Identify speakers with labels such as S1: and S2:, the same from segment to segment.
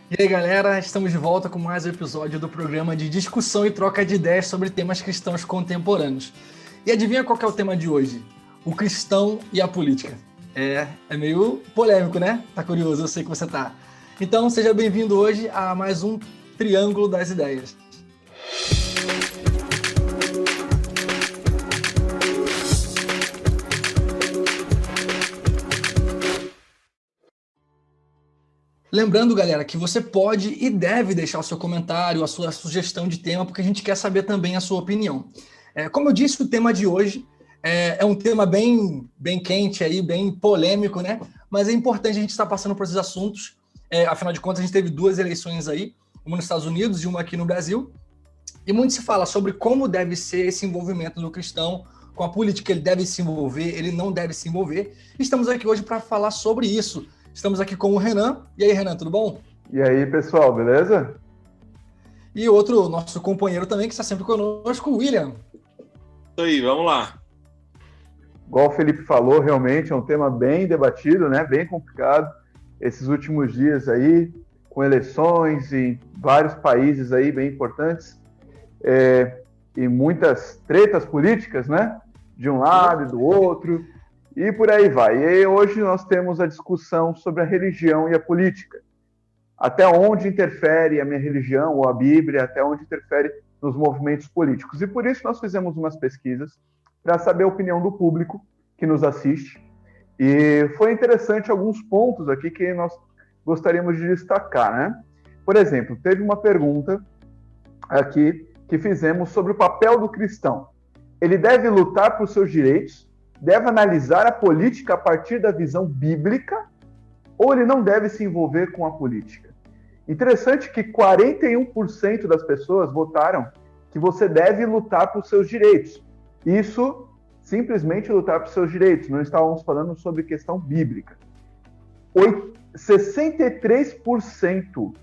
S1: E aí, galera, estamos de volta com mais um episódio do programa de discussão e troca de ideias sobre temas cristãos contemporâneos. E adivinha qual que é o tema de hoje? O cristão e a política. É meio polêmico, né? Tá curioso, eu sei que você tá. Então, seja bem-vindo hoje a mais um Triângulo das Ideias. Lembrando, galera, que você pode e deve deixar o seu comentário, a sua sugestão de tema, porque a gente quer saber também a sua opinião. Como eu disse, o tema de hoje é um tema bem quente, aí, bem polêmico, né? Mas é importante a gente estar passando por esses assuntos. Afinal de contas, a gente teve duas eleições aí, uma nos Estados Unidos e uma aqui no Brasil. E muito se fala sobre como deve ser esse envolvimento do cristão com a política. Ele deve se envolver, ele não deve se envolver. Estamos aqui hoje para falar sobre isso. Estamos aqui com o Renan. E aí, Renan, tudo bom?
S2: E aí, pessoal, beleza?
S1: E outro nosso companheiro também, que está sempre conosco, o William.
S3: Isso aí, vamos lá.
S2: Igual o Felipe falou, realmente é um tema bem debatido, né? Bem complicado. Esses últimos dias aí, com eleições em vários países aí bem importantes, e muitas tretas políticas, né? De um lado e do outro, e por aí vai. E aí, hoje nós temos a discussão sobre a religião e a política. Até onde interfere a minha religião ou a Bíblia, até onde interfere nos movimentos políticos. E por isso nós fizemos umas pesquisas para saber a opinião do público que nos assiste. E foi interessante alguns pontos aqui que nós gostaríamos de destacar, né? Por exemplo, teve uma pergunta aqui que fizemos sobre o papel do cristão. Ele deve lutar por seus direitos, deve analisar a política a partir da visão bíblica, ou ele não deve se envolver com a política? Interessante que 41% das pessoas votaram que você deve lutar por seus direitos. Isso, simplesmente lutar por seus direitos. Não estávamos falando sobre questão bíblica. 63%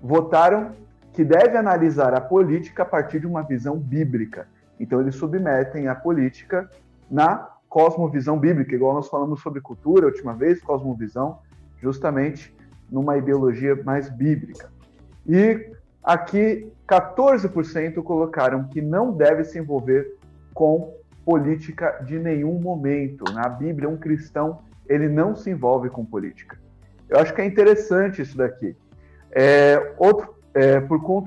S2: votaram que deve analisar a política a partir de uma visão bíblica. Então, eles submetem a política na cosmovisão bíblica, igual nós falamos sobre cultura a última vez, cosmovisão, justamente numa ideologia mais bíblica. E aqui 14% colocaram que não deve se envolver com política de nenhum momento. Na Bíblia, um cristão, ele não se envolve com política. Eu acho que é interessante isso daqui.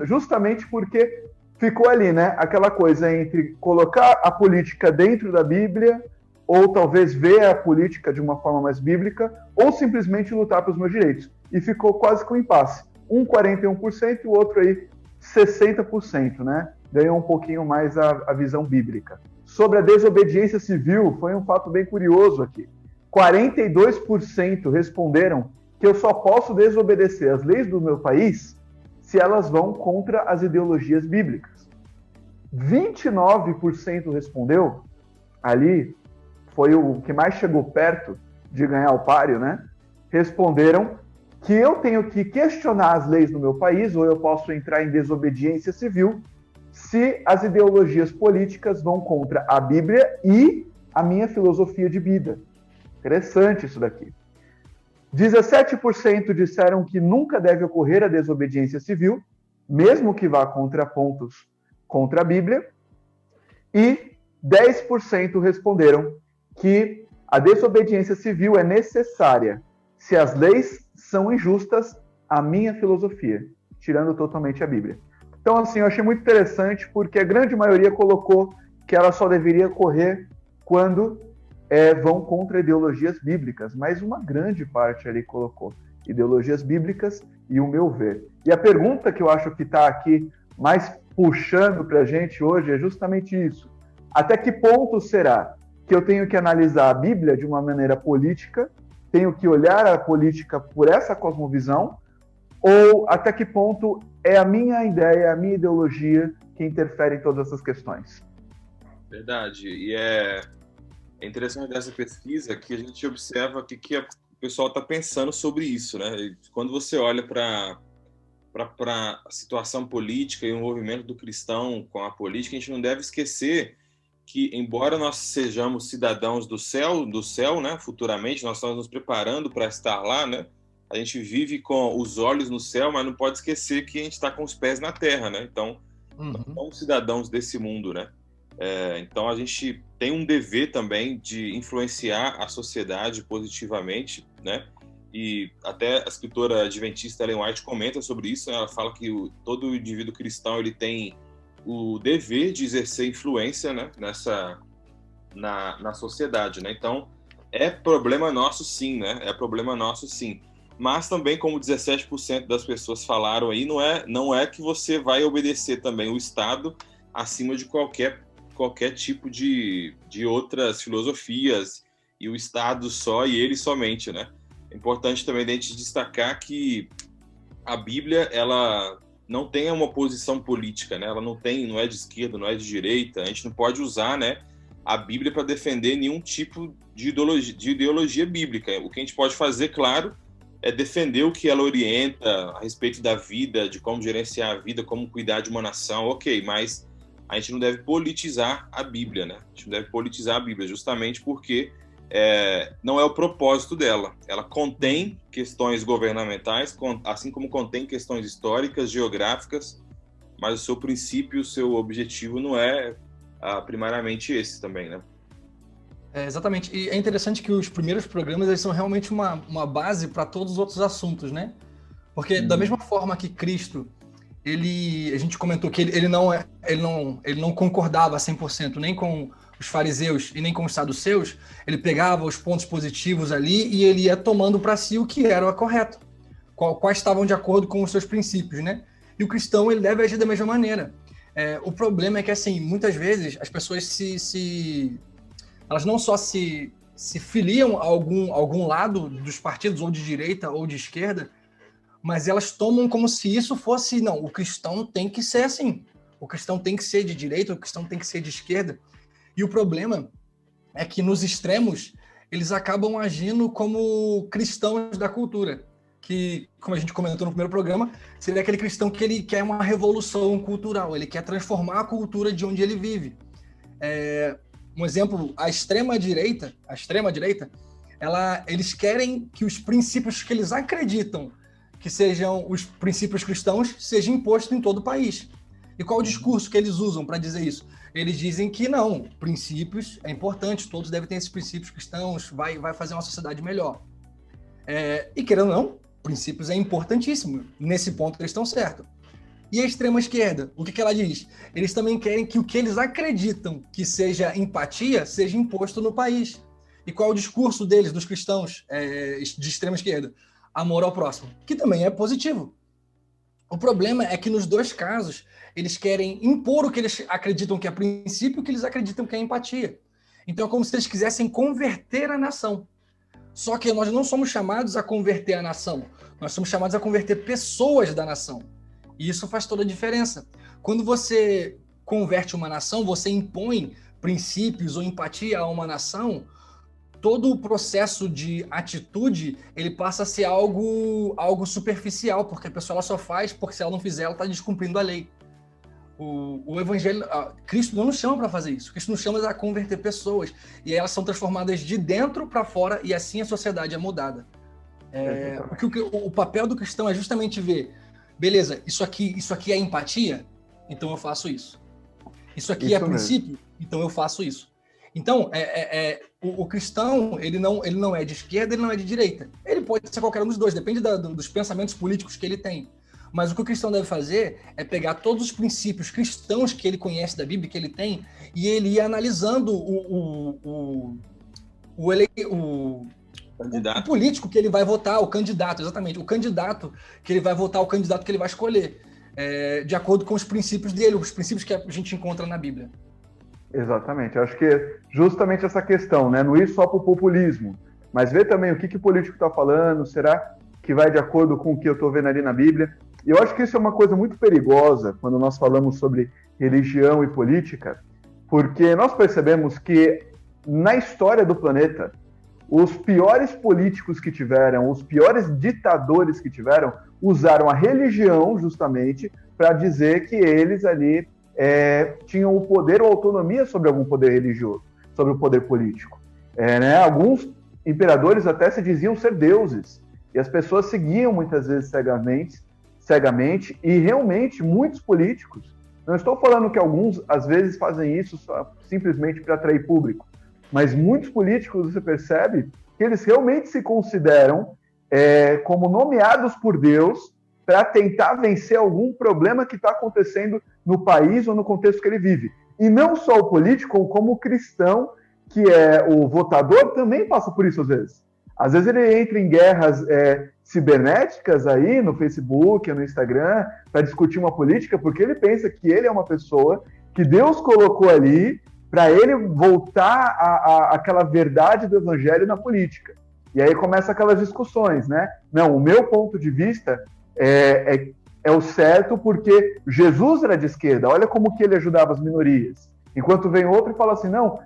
S2: Justamente porque ficou ali, né? Aquela coisa entre colocar a política dentro da Bíblia, ou talvez ver a política de uma forma mais bíblica, ou simplesmente lutar pelos meus direitos. E ficou quase com um impasse. Um 41% e o outro aí 60%, né? Ganhou um pouquinho mais a visão bíblica. Sobre a desobediência civil, foi um fato bem curioso aqui. 42% responderam que eu só posso desobedecer as leis do meu país se elas vão contra as ideologias bíblicas. 29% respondeu, ali foi o que mais chegou perto de ganhar o páreo, né? Responderam que eu tenho que questionar as leis do meu país, ou eu posso entrar em desobediência civil, se as ideologias políticas vão contra a Bíblia e a minha filosofia de vida. Interessante isso daqui. 17% disseram que nunca deve ocorrer a desobediência civil, mesmo que vá contra pontos contra a Bíblia, e 10% responderam que a desobediência civil é necessária se as leis são injustas à minha filosofia, tirando totalmente a Bíblia. Então, assim, eu achei muito interessante porque a grande maioria colocou que ela só deveria ocorrer quando vão contra ideologias bíblicas, mas uma grande parte ali colocou ideologias bíblicas e o meu ver. E a pergunta que eu acho que está aqui mais puxando para a gente hoje é justamente isso. Até que ponto será que eu tenho que analisar a Bíblia de uma maneira política, tenho que olhar a política por essa cosmovisão, ou até que ponto é a minha ideia, a minha ideologia que interfere em todas essas questões?
S3: Verdade. E é interessante dessa pesquisa que a gente observa que o pessoal está pensando sobre isso, né? E quando você olha para a situação política e o envolvimento do cristão com a política, a gente não deve esquecer que, embora nós sejamos cidadãos do céu, né, futuramente, nós estamos nos preparando para estar lá, né, a gente vive com os olhos no céu, mas não pode esquecer que a gente está com os pés na terra, né? Então, nós somos cidadãos desse mundo, né? Então, a gente tem um dever também de influenciar a sociedade positivamente, né? E até a escritora adventista Ellen White comenta sobre isso, né? Ela fala que todo indivíduo cristão ele tem o dever de exercer influência, né? Na sociedade, né? Então, é problema nosso sim, né? É problema nosso sim. Mas também, como 17% das pessoas falaram aí, não é que você vai obedecer também o Estado acima de qualquer tipo de outras filosofias, e o Estado só e ele somente, né? É importante também a gente destacar que a Bíblia, ela não tem uma posição política, né? Ela não é de esquerda, não é de direita. A gente não pode usar, né, a Bíblia para defender nenhum tipo de ideologia bíblica. O que a gente pode fazer, claro, é defender o que ela orienta a respeito da vida, de como gerenciar a vida, como cuidar de uma nação, ok, mas a gente não deve politizar a Bíblia, né? A gente não deve politizar a Bíblia, justamente porque não é o propósito dela. Ela contém questões governamentais, assim como contém questões históricas, geográficas, mas o seu princípio, o seu objetivo não é primariamente esse também, né?
S1: Exatamente. E é interessante que os primeiros programas eles são realmente uma base para todos os outros assuntos, né? Porque da mesma forma que Cristo, a gente comentou que ele não concordava 100% nem com os fariseus e nem com os saduceus, ele pegava os pontos positivos ali e ele ia tomando para si o que era correto, quais estavam de acordo com os seus princípios, né? E o cristão, ele deve agir da mesma maneira. O problema é que, assim, muitas vezes as pessoas elas não só se filiam a algum lado dos partidos, ou de direita ou de esquerda, mas elas tomam como se isso fosse, não, o cristão tem que ser assim, o cristão tem que ser de direita, o cristão tem que ser de esquerda. E o problema é que nos extremos eles acabam agindo como cristãos da cultura, que, como a gente comentou no primeiro programa, seria aquele cristão que ele quer uma revolução cultural, ele quer transformar a cultura de onde ele vive. Um exemplo, a extrema-direita, eles querem que os princípios que eles acreditam que sejam os princípios cristãos sejam impostos em todo o país. E qual o discurso que eles usam para dizer isso? Eles dizem que não, princípios é importante, todos devem ter esses princípios cristãos, vai fazer uma sociedade melhor. E querendo ou não, princípios é importantíssimo, nesse ponto eles estão certos. E a extrema-esquerda, o que ela diz? Eles também querem que o que eles acreditam que seja empatia, seja imposto no país. E qual é o discurso deles, dos cristãos de extrema-esquerda? Amor ao próximo, que também é positivo. O problema é que nos dois casos, eles querem impor o que eles acreditam que é princípio e o que eles acreditam que é empatia. Então é como se eles quisessem converter a nação. Só que nós não somos chamados a converter a nação, nós somos chamados a converter pessoas da nação. E isso faz toda a diferença. Quando você converte uma nação, você impõe princípios ou empatia a uma nação, todo o processo de atitude, ele passa a ser algo superficial, porque a pessoa ela só faz porque se ela não fizer, ela está descumprindo a lei. O evangelho, Cristo não nos chama para fazer isso. Cristo nos chama a converter pessoas. E elas são transformadas de dentro para fora e assim a sociedade é mudada. O papel do cristão é justamente ver, beleza, isso aqui é empatia? Então eu faço isso. Isso aqui é princípio? Então eu faço isso. Então, o cristão, ele não é de esquerda, ele não é de direita. Ele pode ser qualquer um dos dois, depende dos pensamentos políticos que ele tem. Mas o que o cristão deve fazer é pegar todos os princípios cristãos que ele conhece da Bíblia, que ele tem, e ele ir analisando o político que ele vai votar, o candidato, exatamente, o candidato que ele vai votar, o candidato que ele vai escolher, de acordo com os princípios dele, os princípios que a gente encontra na Bíblia.
S2: Exatamente, acho que justamente essa questão, né? Não ir só para o populismo, mas ver também o que o político está falando, será que vai de acordo com o que eu estou vendo ali na Bíblia? E eu acho que isso é uma coisa muito perigosa quando nós falamos sobre religião e política, porque nós percebemos que na história do planeta, os piores políticos que tiveram, os piores ditadores que tiveram, usaram a religião justamente para dizer que eles ali tinham o poder ou autonomia sobre algum poder religioso, sobre o poder político. Né? Alguns imperadores até se diziam ser deuses. E as pessoas seguiam muitas vezes cegamente, e realmente muitos políticos, não estou falando que alguns às vezes fazem isso simplesmente para atrair público, mas muitos políticos, você percebe que eles realmente se consideram como nomeados por Deus para tentar vencer algum problema que está acontecendo no país ou no contexto que ele vive. E não só o político, como o cristão, que é o votador, também passa por isso às vezes. Às vezes ele entra em guerras cibernéticas aí no Facebook, no Instagram, para discutir uma política, porque ele pensa que ele é uma pessoa que Deus colocou ali para ele voltar àquela verdade do evangelho na política. E aí começa aquelas discussões, né? Não, o meu ponto de vista é o certo porque Jesus era de esquerda, olha como que ele ajudava as minorias. Enquanto vem outro e fala assim, não,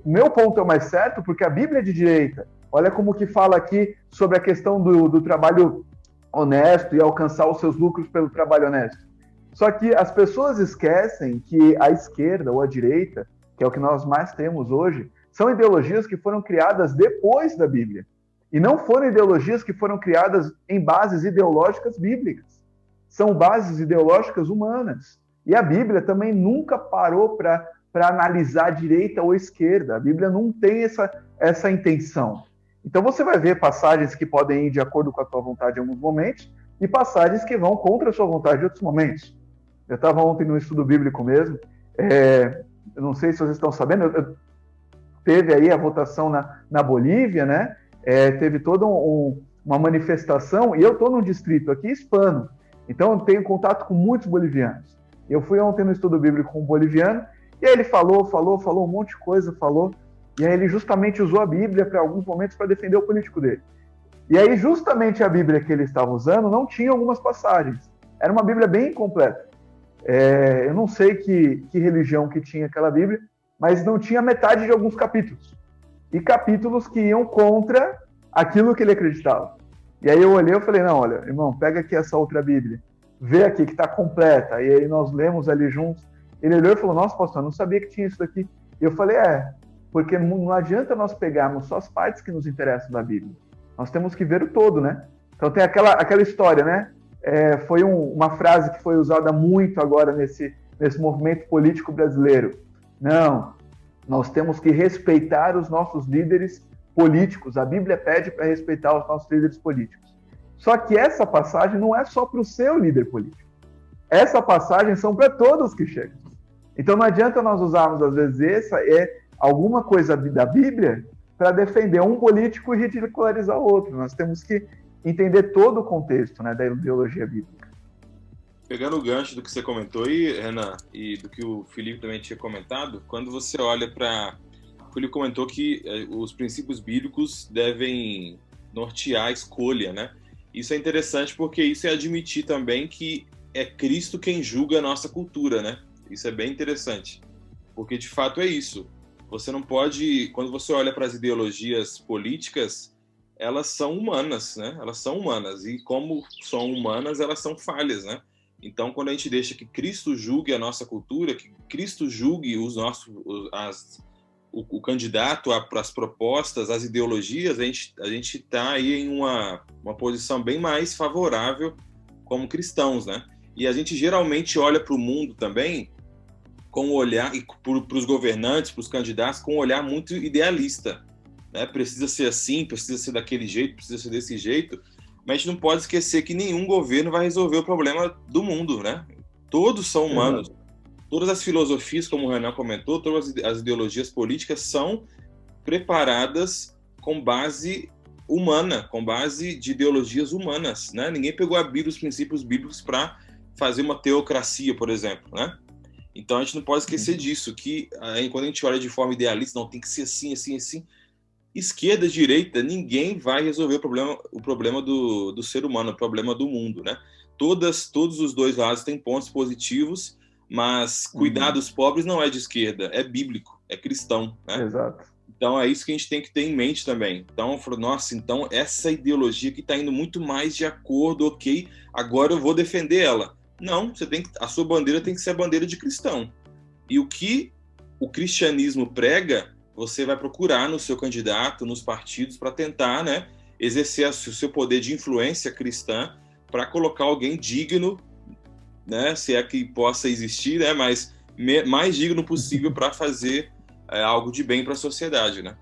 S2: meu ponto é o mais certo porque a Bíblia é de direita. Olha como que fala aqui sobre a questão do trabalho honesto e alcançar os seus lucros pelo trabalho honesto. Só que as pessoas esquecem que a esquerda ou a direita, que é o que nós mais temos hoje, são ideologias que foram criadas depois da Bíblia. E não foram ideologias que foram criadas em bases ideológicas bíblicas. São bases ideológicas humanas. E a Bíblia também nunca parou para analisar direita ou esquerda. A Bíblia não tem essa intenção. Então você vai ver passagens que podem ir de acordo com a tua vontade em alguns momentos e passagens que vão contra a sua vontade em outros momentos. Eu estava ontem no estudo bíblico mesmo. Eu não sei se vocês estão sabendo, teve aí a votação na Bolívia, né? Teve toda uma manifestação, e eu estou num distrito aqui hispano, então eu tenho contato com muitos bolivianos. Eu fui ontem no estudo bíblico com um boliviano, e aí ele falou um monte de coisa, e aí ele justamente usou a Bíblia para alguns momentos para defender o político dele. E aí justamente a Bíblia que ele estava usando não tinha algumas passagens, era uma Bíblia bem incompleta. Eu não sei que religião que tinha aquela Bíblia, mas não tinha metade de alguns capítulos. E capítulos que iam contra aquilo que ele acreditava. E aí eu olhei e falei, não, olha, irmão, pega aqui essa outra Bíblia, vê aqui que está completa. E aí nós lemos ali juntos. Ele olhou e falou, nossa, pastor, eu não sabia que tinha isso daqui. E eu falei, porque não adianta nós pegarmos só as partes que nos interessam da Bíblia. Nós temos que ver o todo, né? Então tem aquela história, né? Foi uma frase que foi usada muito agora nesse movimento político brasileiro. Não, nós temos que respeitar os nossos líderes políticos. A Bíblia pede para respeitar os nossos líderes políticos. Só que essa passagem não é só para o seu líder político. Essa passagem são para todos que chegam. Então não adianta nós usarmos, às vezes, alguma coisa da Bíblia para defender um político e ridicularizar o outro. Nós temos que entender todo o contexto, né, da ideologia bíblica.
S3: Pegando o gancho do que você comentou aí, Renan, e do que o Felipe também tinha comentado, quando você olha para... O Felipe comentou que os princípios bíblicos devem nortear a escolha, né? Isso é interessante porque isso é admitir também que é Cristo quem julga a nossa cultura, né? Isso é bem interessante, porque de fato é isso. Você não pode... Quando você olha para as ideologias políticas, elas são humanas, né? Elas são humanas, e como são humanas, elas são falhas, né? Então, quando a gente deixa que Cristo julgue a nossa cultura, que Cristo julgue o candidato para as propostas, as ideologias, a gente está aí em uma posição bem mais favorável como cristãos, né? E a gente geralmente olha para o mundo também com um olhar, e para os governantes, para os candidatos, com um olhar muito idealista, né? Precisa ser assim, precisa ser daquele jeito, precisa ser desse jeito. Mas a gente não pode esquecer que nenhum governo vai resolver o problema do mundo, né? Todos são humanos. Todas as filosofias, como o Renan comentou, todas as ideologias políticas são preparadas com base humana, com base de ideologias humanas, né? Ninguém pegou a Bíblia, os princípios bíblicos, para fazer uma teocracia, por exemplo, né? Então a gente não pode esquecer disso, que quando a gente olha de forma idealista, não tem que ser assim, assim, assim. Esquerda, direita, ninguém vai resolver o problema do ser humano, o problema do mundo, né? Todos os dois lados têm pontos positivos, mas cuidar dos pobres não é de esquerda, é bíblico, é cristão, né?
S2: Exato.
S3: Então é isso que a gente tem que ter em mente também. Então eu falo, nossa, então essa ideologia que está indo muito mais de acordo, ok, agora eu vou defender ela. Não, a sua bandeira tem que ser a bandeira de cristão. E o que o cristianismo prega, você vai procurar no seu candidato, nos partidos, para tentar, né, exercer o seu poder de influência cristã para colocar alguém digno, né, se é que possa existir, né, mas mais digno possível para fazer algo de bem para a sociedade, né?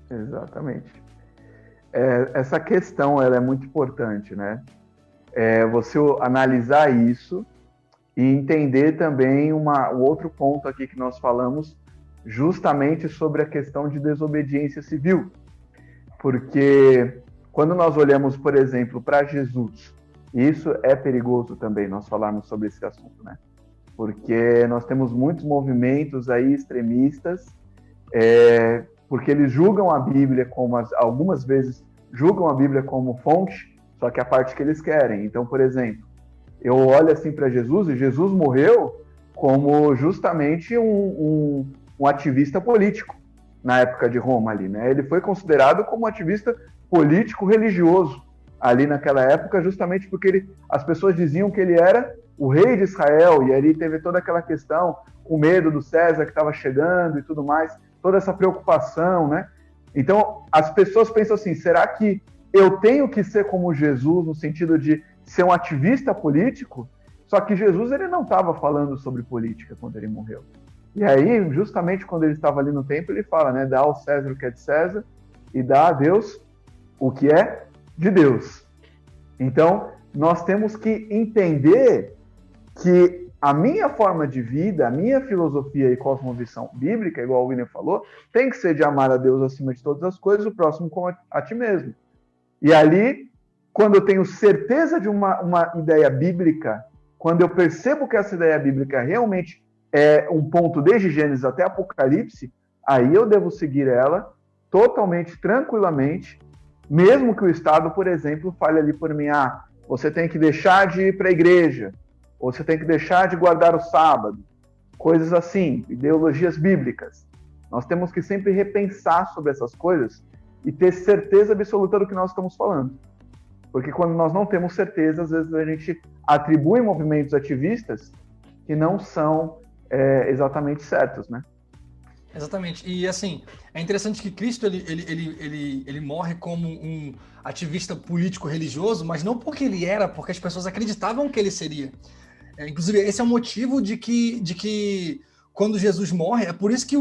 S2: Exatamente. Essa questão ela é muito importante, né? Você analisar isso e entender também um outro ponto aqui que nós falamos, justamente sobre a questão de desobediência civil. Porque quando nós olhamos, por exemplo, para Jesus, e isso é perigoso também nós falarmos sobre esse assunto, né? Porque nós temos muitos movimentos aí extremistas, porque eles julgam a Bíblia algumas vezes julgam a Bíblia como fonte, só que a parte que eles querem. Então, por exemplo, eu olho assim para Jesus, e Jesus morreu como justamente um ativista político na época de Roma ali, né? Ele foi considerado como um ativista político religioso ali naquela época, justamente porque as pessoas diziam que ele era o rei de Israel, e ali teve toda aquela questão, o medo do César que estava chegando e tudo mais, toda essa preocupação, né? Então, as pessoas pensam assim, será que eu tenho que ser como Jesus no sentido de ser um ativista político? Só que Jesus, ele não estava falando sobre política quando ele morreu. E aí, justamente quando ele estava ali no templo, ele fala, né, dá ao César o que é de César e dá a Deus o que é de Deus. Então, nós temos que entender que a minha forma de vida, a minha filosofia e cosmovisão bíblica, igual o William falou, tem que ser de amar a Deus acima de todas as coisas, o próximo como a ti mesmo. E ali, quando eu tenho certeza de uma ideia bíblica, quando eu percebo que essa ideia bíblica realmente é um ponto desde Gênesis até Apocalipse, aí eu devo seguir ela totalmente, tranquilamente, mesmo que o Estado, por exemplo, fale ali por mim, você tem que deixar de ir para a igreja, ou você tem que deixar de guardar o sábado, coisas assim, ideologias bíblicas. Nós temos que sempre repensar sobre essas coisas e ter certeza absoluta do que nós estamos falando. Porque quando nós não temos certeza, às vezes a gente atribui movimentos ativistas que não são exatamente certos, né?
S1: Exatamente. E, assim, é interessante que Cristo, ele morre como um ativista político-religioso, mas não porque ele era, porque as pessoas acreditavam que ele seria. Inclusive, esse é o motivo de que quando Jesus morre, é por isso que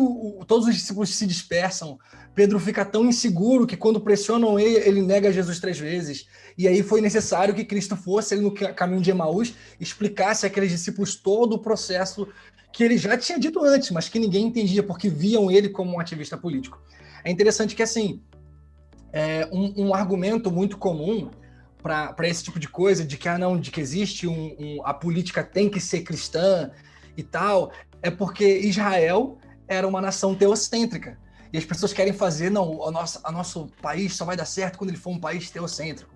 S1: todos os discípulos se dispersam. Pedro fica tão inseguro que quando pressionam ele nega Jesus 3 vezes. E aí foi necessário que Cristo fosse ali no caminho de Emaús, explicasse àqueles discípulos todo o processo que ele já tinha dito antes, mas que ninguém entendia, porque viam ele como um ativista político. É interessante que, assim, um argumento muito comum para esse tipo de coisa, de que existe a política tem que ser cristã e tal, é porque Israel era uma nação teocêntrica. E as pessoas querem fazer, o nosso país só vai dar certo quando ele for um país teocêntrico.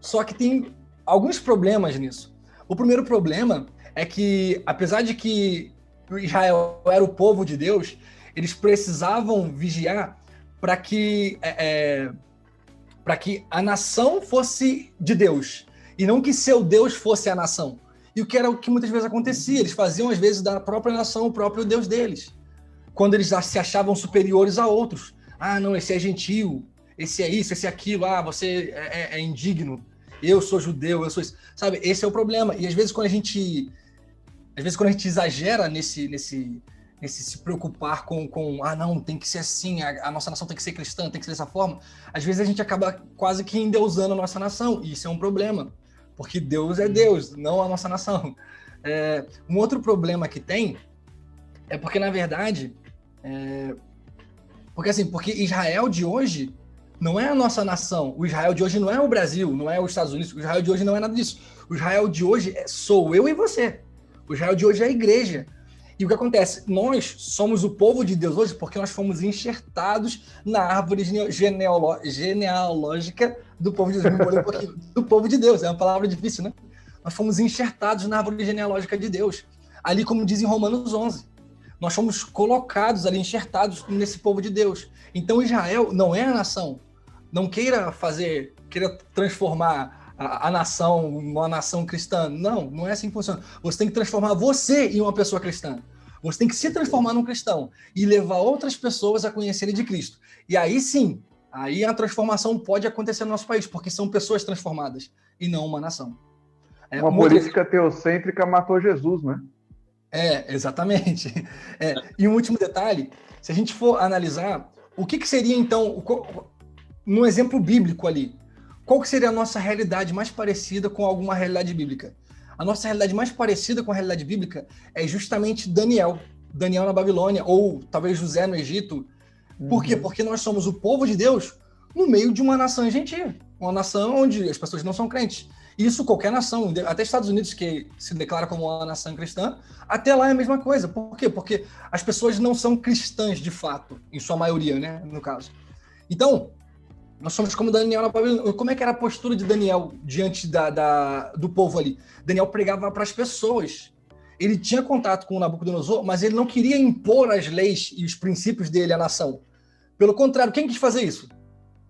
S1: Só que tem alguns problemas nisso. O primeiro problema é que, apesar de que Israel era o povo de Deus, eles precisavam vigiar para que a nação fosse de Deus, e não que seu Deus fosse a nação. E o que era o que muitas vezes acontecia, eles faziam às vezes da própria nação o próprio Deus deles, quando eles se achavam superiores a outros. Não, esse é gentil, esse é isso, esse é aquilo, você é indigno, eu sou judeu, eu sou isso. Sabe, esse é o problema. E às vezes quando a gente exagera nesse se preocupar com não, tem que ser assim, a nossa nação tem que ser cristã, tem que ser dessa forma, às vezes a gente acaba quase que endeusando a nossa nação, e isso é um problema, porque Deus é Deus, não a nossa nação. Um outro problema que tem é porque, na verdade, porque Israel de hoje não é a nossa nação, o Israel de hoje não é o Brasil, não é os Estados Unidos, o Israel de hoje não é nada disso, o Israel de hoje sou eu e você. O Israel de hoje é a igreja. E o que acontece? Nós somos o povo de Deus hoje porque nós fomos enxertados na árvore genealógica do povo de Deus. Do povo de Deus, é uma palavra difícil, né? Nós fomos enxertados na árvore genealógica de Deus. Ali, como diz em Romanos 11. Nós fomos colocados ali, enxertados nesse povo de Deus. Então, Israel não é a nação. Não queira transformar a nação, uma nação cristã. Não é assim que funciona. Você tem que transformar você em uma pessoa cristã. Você tem que se transformar num cristão e levar outras pessoas a conhecerem de Cristo. E aí sim, aí a transformação pode acontecer no nosso país, porque são pessoas transformadas e não uma nação.
S2: Uma política teocêntrica matou Jesus, né?
S1: Exatamente. E um último detalhe, se a gente for analisar, o que seria então, num exemplo bíblico ali, qual que seria a nossa realidade mais parecida com alguma realidade bíblica? A nossa realidade mais parecida com a realidade bíblica é justamente Daniel na Babilônia, ou talvez José no Egito. Por quê? Porque nós somos o povo de Deus no meio de uma nação gentia, uma nação onde as pessoas não são crentes. Isso qualquer nação, até Estados Unidos, que se declara como uma nação cristã, até lá é a mesma coisa. Por quê? Porque as pessoas não são cristãs de fato, em sua maioria, né, no caso. Então, nós somos como Daniel na Babilônia. Como é que era a postura de Daniel diante do povo ali? Daniel pregava para as pessoas. Ele tinha contato com o Nabucodonosor, mas ele não queria impor as leis e os princípios dele à nação. Pelo contrário, quem quis fazer isso?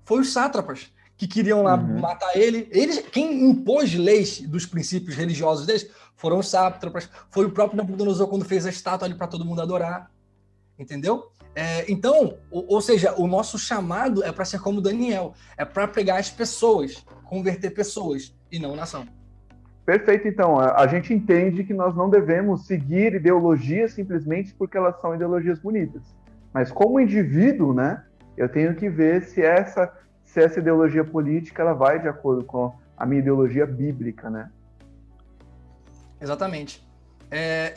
S1: Foi os sátrapas, que queriam lá matar ele. Quem impôs leis dos princípios religiosos deles foram os sátrapas. Foi o próprio Nabucodonosor quando fez a estátua ali para todo mundo adorar. Entendeu? Então, ou seja, o nosso chamado é para ser como Daniel. É para pregar as pessoas, converter pessoas e não nação.
S2: Perfeito, então. A gente entende que nós não devemos seguir ideologias simplesmente porque elas são ideologias bonitas. Mas como indivíduo, né, eu tenho que ver se essa ideologia política ela vai de acordo com a minha ideologia bíblica, né?
S1: Exatamente.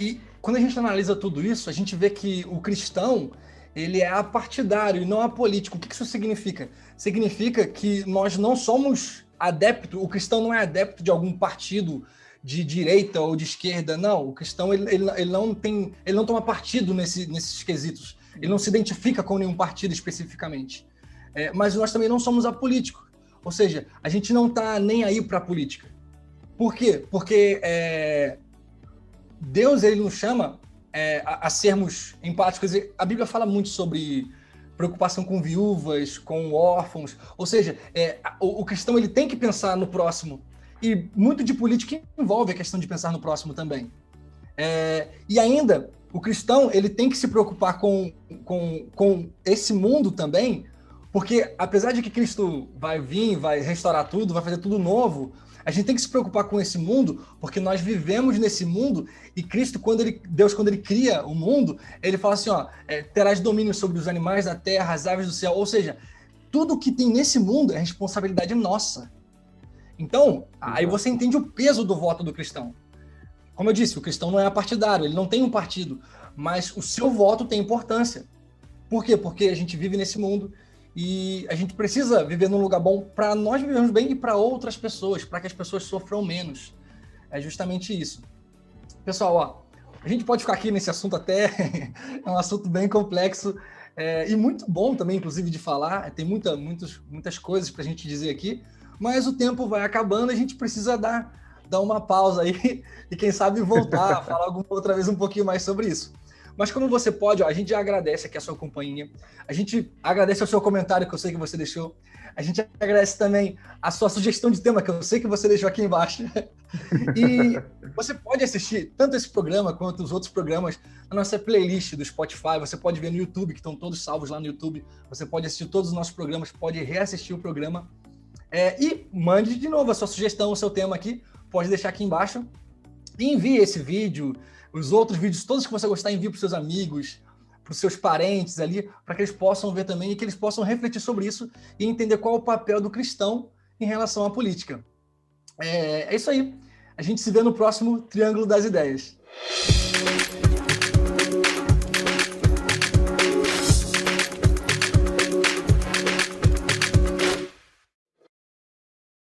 S1: E quando a gente analisa tudo isso, a gente vê que o cristão, ele é apartidário e não apolítico. O que isso significa? Significa que nós não somos adeptos, o cristão não é adepto de algum partido de direita ou de esquerda, não. O cristão ele não toma partido nesses quesitos. Ele não se identifica com nenhum partido especificamente. Mas nós também não somos apolíticos. Ou seja, a gente não está nem aí para a política. Por quê? Porque Deus ele nos chama a sermos empáticos. A Bíblia fala muito sobre preocupação com viúvas, com órfãos. Ou seja, o cristão ele tem que pensar no próximo. E muito de política envolve a questão de pensar no próximo também. E ainda, o cristão ele tem que se preocupar com esse mundo também, porque apesar de que Cristo vai vir, vai restaurar tudo, vai fazer tudo novo, a gente tem que se preocupar com esse mundo, porque nós vivemos nesse mundo, e Cristo, Deus, quando ele cria o mundo, ele fala assim, terás domínio sobre os animais da terra, as aves do céu, ou seja, tudo que tem nesse mundo é responsabilidade nossa. Então, aí você entende o peso do voto do cristão. Como eu disse, o cristão não é partidário, ele não tem um partido, mas o seu voto tem importância. Por quê? Porque a gente vive nesse mundo e a gente precisa viver num lugar bom para nós vivermos bem e para outras pessoas, para que as pessoas sofram menos. É justamente isso. Pessoal, a gente pode ficar aqui nesse assunto até, é um assunto bem complexo e muito bom também, inclusive, de falar. Tem muitas coisas para a gente dizer aqui, mas o tempo vai acabando, a gente precisa dar uma pausa aí e quem sabe voltar a falar alguma outra vez um pouquinho mais sobre isso. Mas como você pode, a gente já agradece aqui a sua companhia, a gente agradece o seu comentário que eu sei que você deixou, a gente agradece também a sua sugestão de tema que eu sei que você deixou aqui embaixo. E você pode assistir tanto esse programa quanto os outros programas na nossa playlist do Spotify, você pode ver no YouTube, que estão todos salvos lá no YouTube, você pode assistir todos os nossos programas, pode reassistir o programa. E mande de novo a sua sugestão, o seu tema aqui, pode deixar aqui embaixo. E envie esse vídeo, os outros vídeos, todos que você gostar, envie para os seus amigos, para os seus parentes ali, para que eles possam ver também e que eles possam refletir sobre isso e entender qual é o papel do cristão em relação à política. É isso aí. A gente se vê no próximo Triângulo das Ideias.